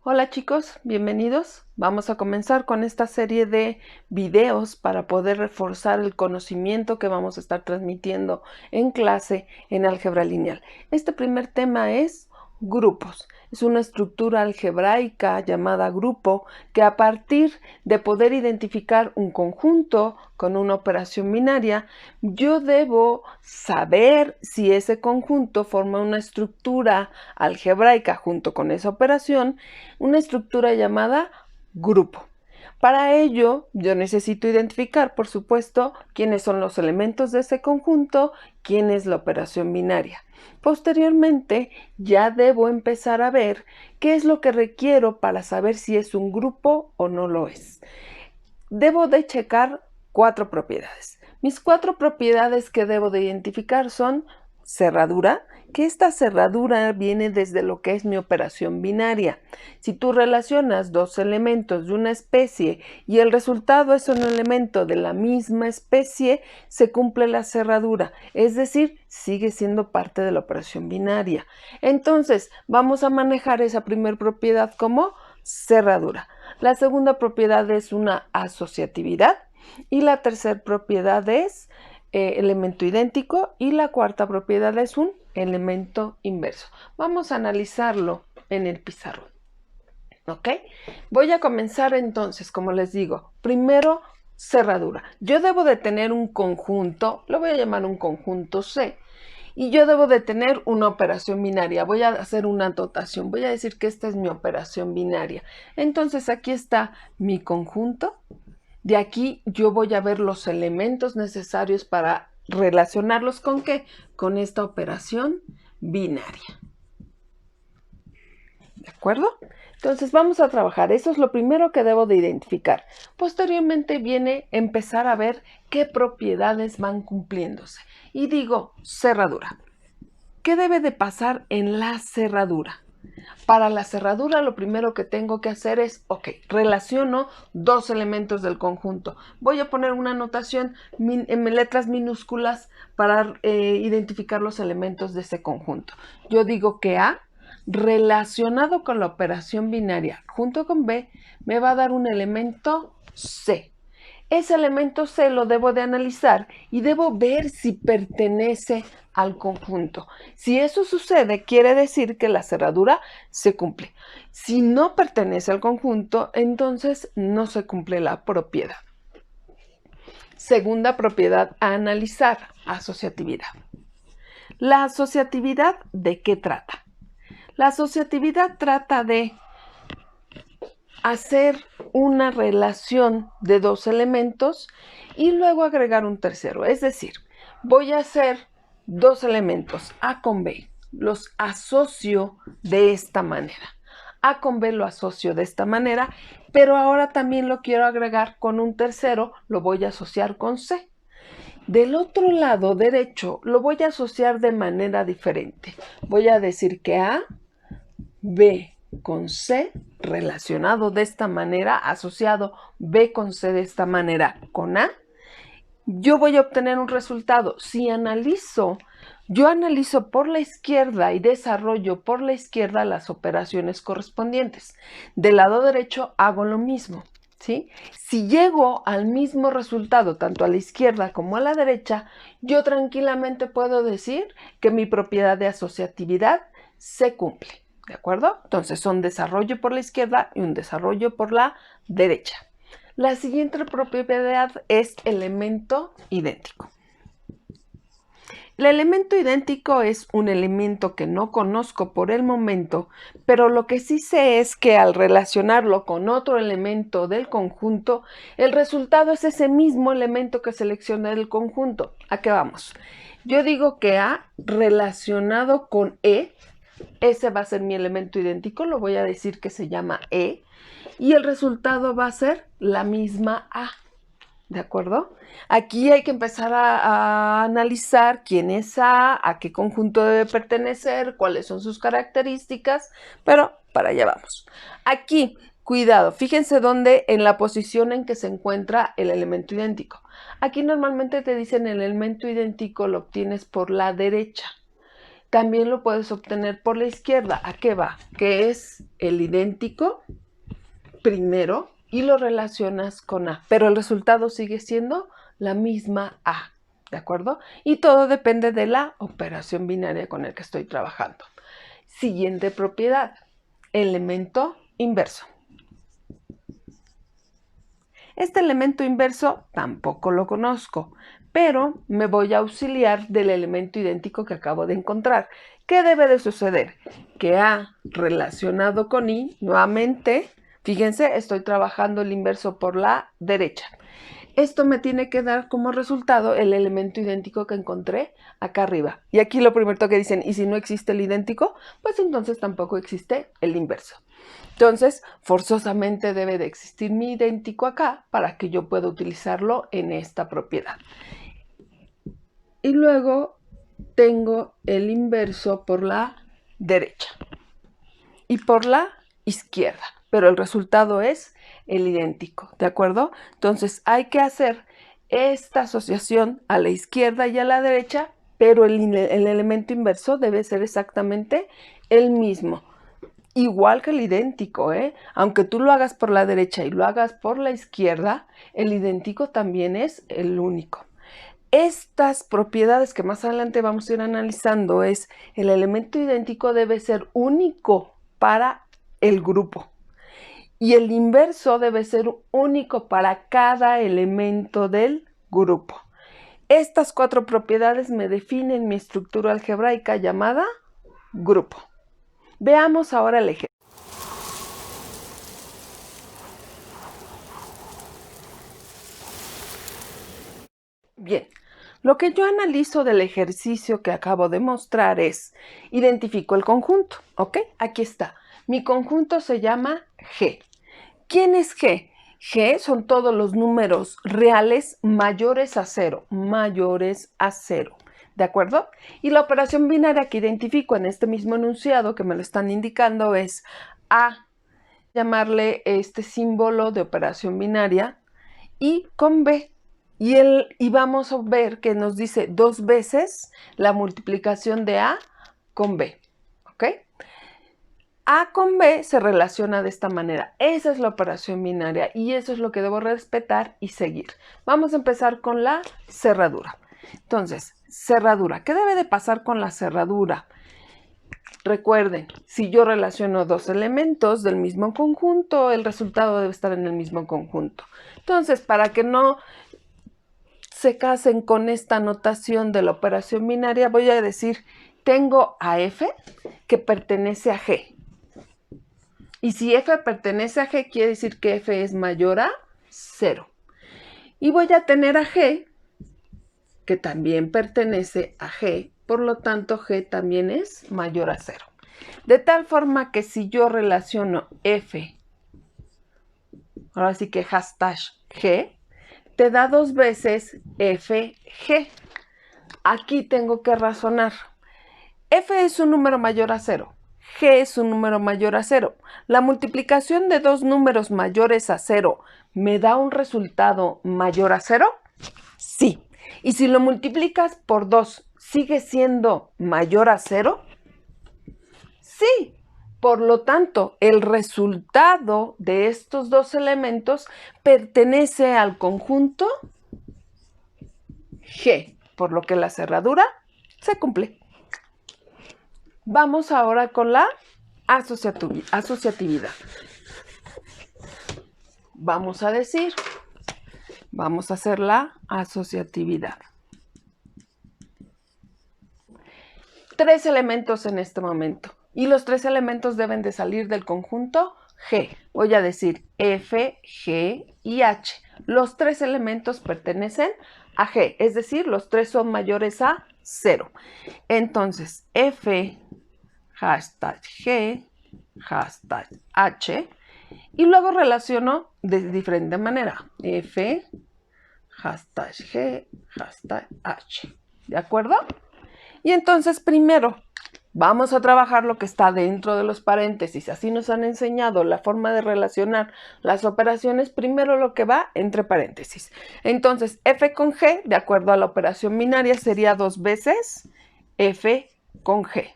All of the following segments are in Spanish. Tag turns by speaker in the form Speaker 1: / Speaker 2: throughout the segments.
Speaker 1: Hola chicos, bienvenidos. Vamos a comenzar con esta serie de videos para poder reforzar el conocimiento que vamos a estar transmitiendo en clase en álgebra lineal. Este primer tema es grupos. Es una estructura algebraica llamada grupo que a partir de poder identificar un conjunto con una operación binaria, yo debo saber si ese conjunto forma una estructura algebraica junto con esa operación, una estructura llamada grupo. Para ello, yo necesito identificar, por supuesto, quiénes son los elementos de ese conjunto, quién es la operación binaria. Posteriormente, ya debo empezar a ver qué es lo que requiero para saber si es un grupo o no lo es. Debo de checar 4 propiedades. Mis 4 propiedades que debo de identificar son cerradura, que esta cerradura viene desde lo que es mi operación binaria. Si tú relacionas dos elementos de una especie y el resultado es un elemento de la misma especie, se cumple la cerradura, es decir, sigue siendo parte de la operación binaria. Entonces, vamos a manejar esa primera propiedad como cerradura. La segunda propiedad es una asociatividad y la tercera propiedad es elemento idéntico y la cuarta propiedad es un elemento inverso. Vamos a analizarlo en el pizarrón. ¿Ok? Voy a comenzar entonces, como les digo, primero cerradura. Yo debo de tener un conjunto, lo voy a llamar un conjunto C, y yo debo de tener una operación binaria. Voy a hacer una dotación, voy a decir que esta es mi operación binaria. Entonces aquí está mi conjunto. De aquí yo voy a ver los elementos necesarios para relacionarlos con ¿qué? Con esta operación binaria. ¿De acuerdo? Entonces vamos a trabajar. Eso es lo primero que debo de identificar. Posteriormente viene empezar a ver qué propiedades van cumpliéndose. Y digo cerradura. ¿Qué debe de pasar en la cerradura? Para la cerradura lo primero que tengo que hacer es, relaciono dos elementos del conjunto. Voy a poner una anotación en letras minúsculas para identificar los elementos de ese conjunto. Yo digo que A, relacionado con la operación binaria junto con B, me va a dar un elemento C. Ese elemento C lo debo de analizar y debo ver si pertenece al conjunto. Si eso sucede, quiere decir que la cerradura se cumple. Si no pertenece al conjunto, entonces no se cumple la propiedad. Segunda propiedad a analizar, asociatividad. ¿La asociatividad de qué trata? La asociatividad trata de hacer una relación de dos elementos y luego agregar un tercero. Es decir, voy a hacer dos elementos, A con B. Los asocio de esta manera. A con B lo asocio de esta manera, pero ahora también lo quiero agregar con un tercero, lo voy a asociar con C. Del otro lado derecho lo voy a asociar de manera diferente. Voy a decir que A, B con C relacionado de esta manera, asociado B con C de esta manera con A, yo voy a obtener un resultado. Si yo analizo por la izquierda y desarrollo por la izquierda las operaciones correspondientes. Del lado derecho hago lo mismo. ¿Sí? Si llego al mismo resultado, tanto a la izquierda como a la derecha, yo tranquilamente puedo decir que mi propiedad de asociatividad se cumple. ¿De acuerdo? Entonces son desarrollo por la izquierda y un desarrollo por la derecha. La siguiente propiedad es elemento idéntico. El elemento idéntico es un elemento que no conozco por el momento, pero lo que sí sé es que al relacionarlo con otro elemento del conjunto, el resultado es ese mismo elemento que seleccioné del conjunto. ¿A qué vamos? Yo digo que A relacionado con E, ese va a ser mi elemento idéntico, lo voy a decir que se llama E, y el resultado va a ser la misma A. ¿De acuerdo? Aquí hay que empezar a analizar quién es a qué conjunto debe pertenecer, cuáles son sus características, pero para allá vamos. Aquí, cuidado, fíjense dónde en la posición en que se encuentra el elemento idéntico. Aquí normalmente te dicen el elemento idéntico lo obtienes por la derecha. también lo puedes obtener por la izquierda. ¿A qué va? Que es el idéntico primero y lo relacionas con A, pero el resultado sigue siendo la misma A, ¿de acuerdo? Y todo depende de la operación binaria con el que estoy trabajando. Siguiente propiedad, elemento inverso. Este elemento inverso tampoco lo conozco, pero me voy a auxiliar del elemento idéntico que acabo de encontrar. ¿Qué debe de suceder? Que A relacionado con I, nuevamente, fíjense, estoy trabajando el inverso por la derecha. Esto me tiene que dar como resultado el elemento idéntico que encontré acá arriba. Y aquí lo primero que dicen, ¿y si no existe el idéntico? Pues entonces tampoco existe el inverso. Entonces, forzosamente debe de existir mi idéntico acá para que yo pueda utilizarlo en esta propiedad. Y luego tengo el inverso por la derecha y por la izquierda, pero el resultado es el idéntico, ¿de acuerdo? Entonces hay que hacer esta asociación a la izquierda y a la derecha, pero el elemento inverso debe ser exactamente el mismo. Igual que el idéntico, aunque tú lo hagas por la derecha y lo hagas por la izquierda, el idéntico también es el único. Estas propiedades que más adelante vamos a ir analizando es el elemento idéntico debe ser único para el grupo y el inverso debe ser único para cada elemento del grupo. Estas 4 propiedades me definen mi estructura algebraica llamada grupo. Veamos ahora el ejemplo. Bien, lo que yo analizo del ejercicio que acabo de mostrar es, identifico el conjunto, ¿ok? Aquí está. Mi conjunto se llama G. ¿Quién es G? G son todos los números reales mayores a 0, ¿de acuerdo? Y la operación binaria que identifico en este mismo enunciado que me lo están indicando es A, llamarle este símbolo de operación binaria, y con B. Y vamos a ver que nos dice 2 veces la multiplicación de A con B, ¿ok? A con B se relaciona de esta manera. Esa es la operación binaria y eso es lo que debo respetar y seguir. Vamos a empezar con la cerradura. Entonces, cerradura. ¿Qué debe de pasar con la cerradura? Recuerden, si yo relaciono 2 elementos del mismo conjunto, el resultado debe estar en el mismo conjunto. Entonces, para que no se casen con esta notación de la operación binaria, voy a decir, tengo a F que pertenece a G. Y si F pertenece a G, quiere decir que F es mayor a 0. Y voy a tener a G, que también pertenece a G, por lo tanto G también es mayor a 0. De tal forma que si yo relaciono F, ahora sí que hashtag G, te da 2 veces FG. Aquí tengo que razonar. F es un número mayor a 0. G es un número mayor a 0. ¿La multiplicación de 2 números mayores a 0 me da un resultado mayor a 0? Sí. ¿Y si lo multiplicas por 2, sigue siendo mayor a 0? Sí. Por lo tanto, el resultado de estos 2 elementos pertenece al conjunto G, por lo que la cerradura se cumple. Vamos ahora con la asociatividad. Vamos a hacer la asociatividad. 3 elementos en este momento. Y los 3 elementos deben de salir del conjunto G. Voy a decir F, G y H. Los 3 elementos pertenecen a G, es decir, los 3 son mayores a 0. Entonces, F, hashtag G, hashtag H, y luego relaciono de diferente manera. F, hashtag G, hashtag H. ¿De acuerdo? Y entonces primero vamos a trabajar lo que está dentro de los paréntesis. Así nos han enseñado la forma de relacionar las operaciones. Primero lo que va entre paréntesis. Entonces, F con G, de acuerdo a la operación binaria, sería 2 veces FG. con G.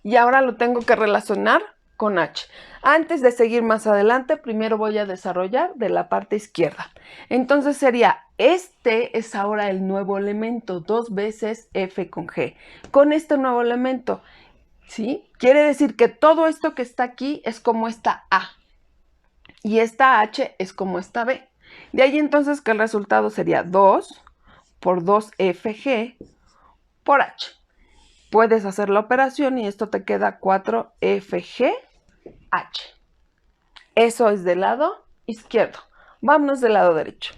Speaker 1: Y ahora lo tengo que relacionar con H. Antes de seguir más adelante, primero voy a desarrollar de la parte izquierda. Entonces sería, este es ahora el nuevo elemento, 2 veces F con G. Con este nuevo elemento, ¿sí? Quiere decir que todo esto que está aquí es como esta A. Y esta H es como esta B. De ahí entonces que el resultado sería 2 por 2FG por H. Puedes hacer la operación y esto te queda 4FGH. Eso es del lado izquierdo. Vámonos del lado derecho.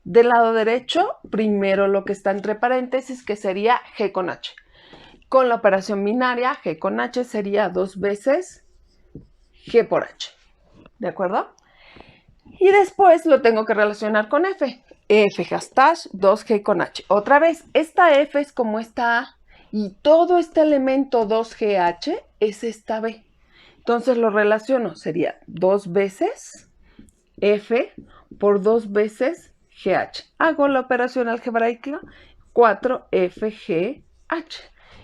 Speaker 1: Del lado derecho, primero lo que está entre paréntesis, que sería G con H. Con la operación binaria, G con H sería 2 veces G por H. ¿De acuerdo? Y después lo tengo que relacionar con F. F hashtag 2G con H. Otra vez, esta F es como esta A. Y todo este elemento 2GH es esta B. Entonces lo relaciono, sería 2 veces F por 2 veces GH. Hago la operación algebraica, 4FGH.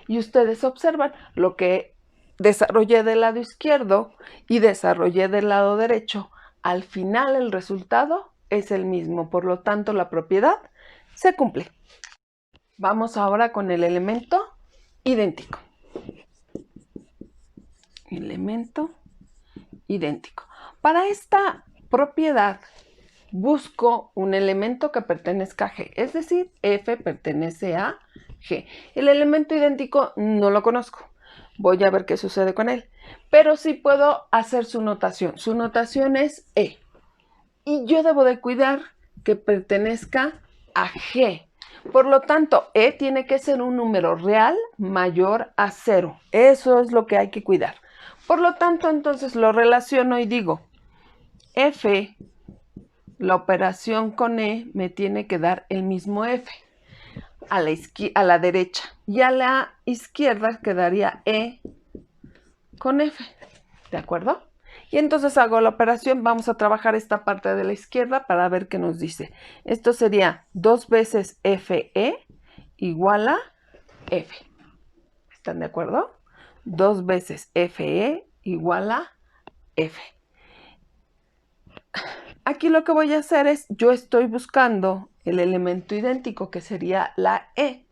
Speaker 1: Y ustedes observan lo que desarrollé del lado izquierdo y desarrollé del lado derecho. Al final el resultado es el mismo, por lo tanto la propiedad se cumple. Vamos ahora con el elemento idéntico. Elemento idéntico. Para esta propiedad busco un elemento que pertenezca a G, es decir, F pertenece a G. El elemento idéntico no lo conozco. Voy a ver qué sucede con él. Pero sí puedo hacer su notación. Su notación es E. Y yo debo de cuidar que pertenezca a G. Por lo tanto, E tiene que ser un número real mayor a 0. Eso es lo que hay que cuidar. Por lo tanto, entonces lo relaciono y digo, F, la operación con E me tiene que dar el mismo F a la derecha. Y a la izquierda quedaría E con F. ¿De acuerdo? Y entonces hago la operación, vamos a trabajar esta parte de la izquierda para ver qué nos dice. Esto sería 2 veces FE igual a F. ¿Están de acuerdo? 2 veces FE igual a F. Aquí lo que voy a hacer es, yo estoy buscando el elemento idéntico que sería la E.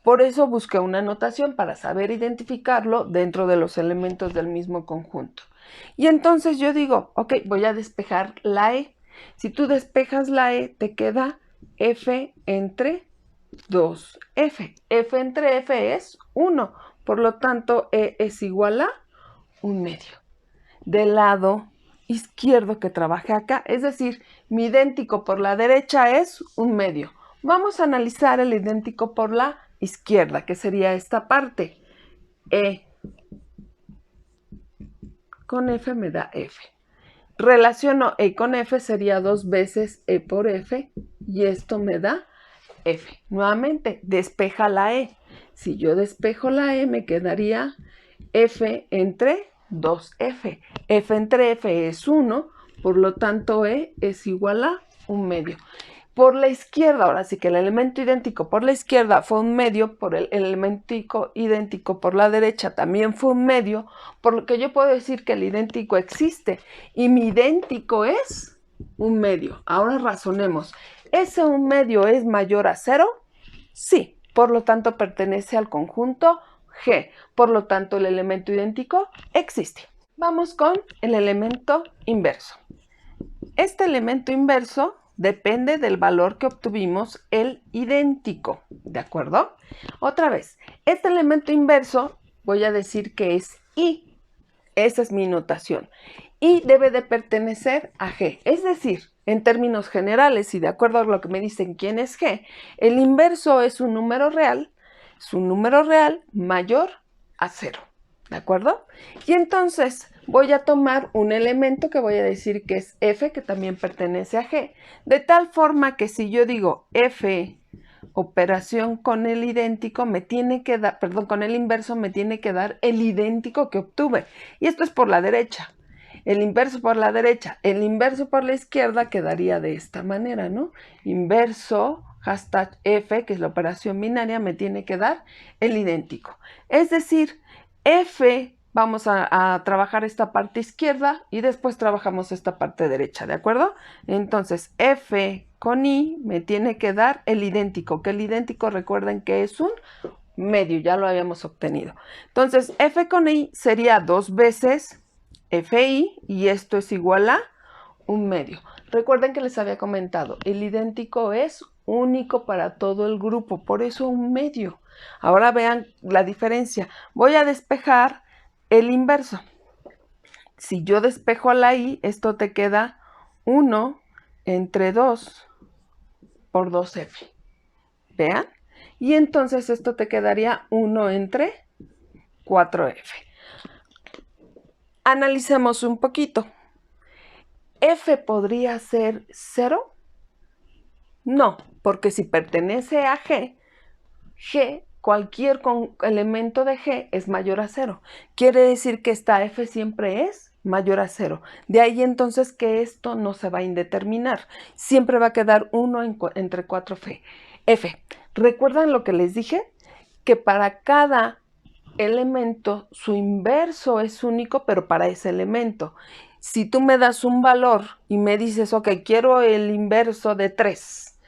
Speaker 1: Por eso busqué una notación para saber identificarlo dentro de los elementos del mismo conjunto. Y entonces yo digo, ok, voy a despejar la E. Si tú despejas la E, te queda F entre 2F. F entre F es 1. Por lo tanto, E es igual a 1/2. Del lado izquierdo que trabajé acá, es decir, mi idéntico por la derecha es 1/2. Vamos a analizar el idéntico por la izquierda, que sería esta parte. E con F me da F. Relaciono E con F, sería 2 veces E por F, y esto me da F. Nuevamente, despeja la E. Si yo despejo la E, me quedaría F entre 2F. F entre F es 1, por lo tanto E es igual a 1/2. Por la izquierda, ahora sí que el elemento idéntico por la izquierda fue 1/2, por el elemento idéntico por la derecha también fue 1/2, por lo que yo puedo decir que el idéntico existe y mi idéntico es 1/2. Ahora razonemos, ¿ese 1/2 es mayor a 0? Sí, por lo tanto pertenece al conjunto G, por lo tanto el elemento idéntico existe. Vamos con el elemento inverso. Este elemento inverso depende del valor que obtuvimos el idéntico, ¿de acuerdo? Otra vez, este elemento inverso voy a decir que es I. Esa es mi notación. I debe de pertenecer a G, es decir, en términos generales y de acuerdo a lo que me dicen quién es G, el inverso es un número real mayor a 0, ¿de acuerdo? Y entonces voy a tomar un elemento que voy a decir que es F, que también pertenece a G, de tal forma que si yo digo F operación con el idéntico me tiene que dar, perdón, con el inverso me tiene que dar el idéntico que obtuve. Y esto es por la derecha. El inverso por la derecha, el inverso por la izquierda quedaría de esta manera, ¿no? Inverso, hashtag F, que es la operación binaria, me tiene que dar el idéntico. Es decir, F, vamos a trabajar esta parte izquierda y después trabajamos esta parte derecha, ¿de acuerdo? Entonces, F con I me tiene que dar el idéntico, que el idéntico recuerden que es un medio, ya lo habíamos obtenido. Entonces, F con I sería 2 veces FI y esto es igual a un medio. Recuerden que les había comentado, el idéntico es único para todo el grupo, por eso un medio. Ahora vean la diferencia. Voy a despejar el inverso. Si yo despejo a la I, esto te queda 1 entre 2 por 2F. Vean. Y entonces esto te quedaría 1 entre 4F. Analicemos un poquito. ¿F podría ser 0? No, porque si pertenece a G, cualquier elemento de G es mayor a 0. Quiere decir que esta F siempre es mayor a 0. De ahí entonces que esto no se va a indeterminar. Siempre va a quedar 1 entre 4F. ¿Recuerdan lo que les dije? Que para cada elemento su inverso es único, pero para ese elemento. Si tú me das un valor y me dices, ok, quiero el inverso de 3.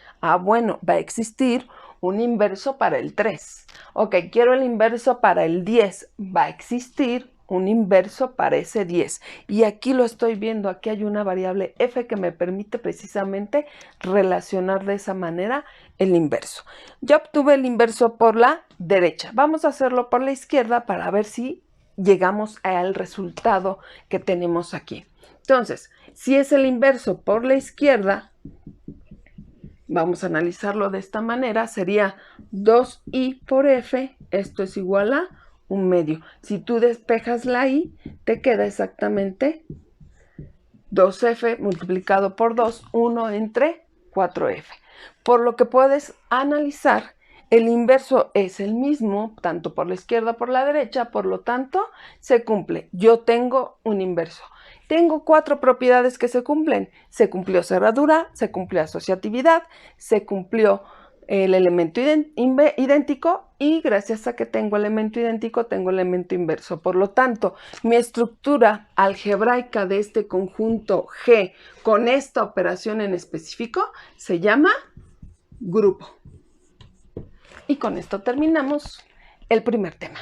Speaker 1: Bueno, va a existir un inverso para el 3. Ok, quiero el inverso para el 10. Va a existir un inverso para ese 10. Y aquí lo estoy viendo, aquí hay una variable f que me permite precisamente relacionar de esa manera el inverso. Ya obtuve el inverso por la derecha. Vamos a hacerlo por la izquierda para ver si llegamos al resultado que tenemos aquí. Entonces, si es el inverso por la izquierda, vamos a analizarlo de esta manera, sería 2i por f, esto es igual a un medio. Si tú despejas la i, te queda exactamente 2f multiplicado por 2, 1 entre 4f. Por lo que puedes analizar, el inverso es el mismo, tanto por la izquierda como por la derecha, por lo tanto, se cumple. Yo tengo un inverso. Tengo 4 propiedades que se cumplen. Se cumplió cerradura, se cumplió asociatividad, se cumplió el elemento idéntico y gracias a que tengo elemento idéntico, tengo elemento inverso. Por lo tanto, mi estructura algebraica de este conjunto G con esta operación en específico se llama grupo. Y con esto terminamos el primer tema.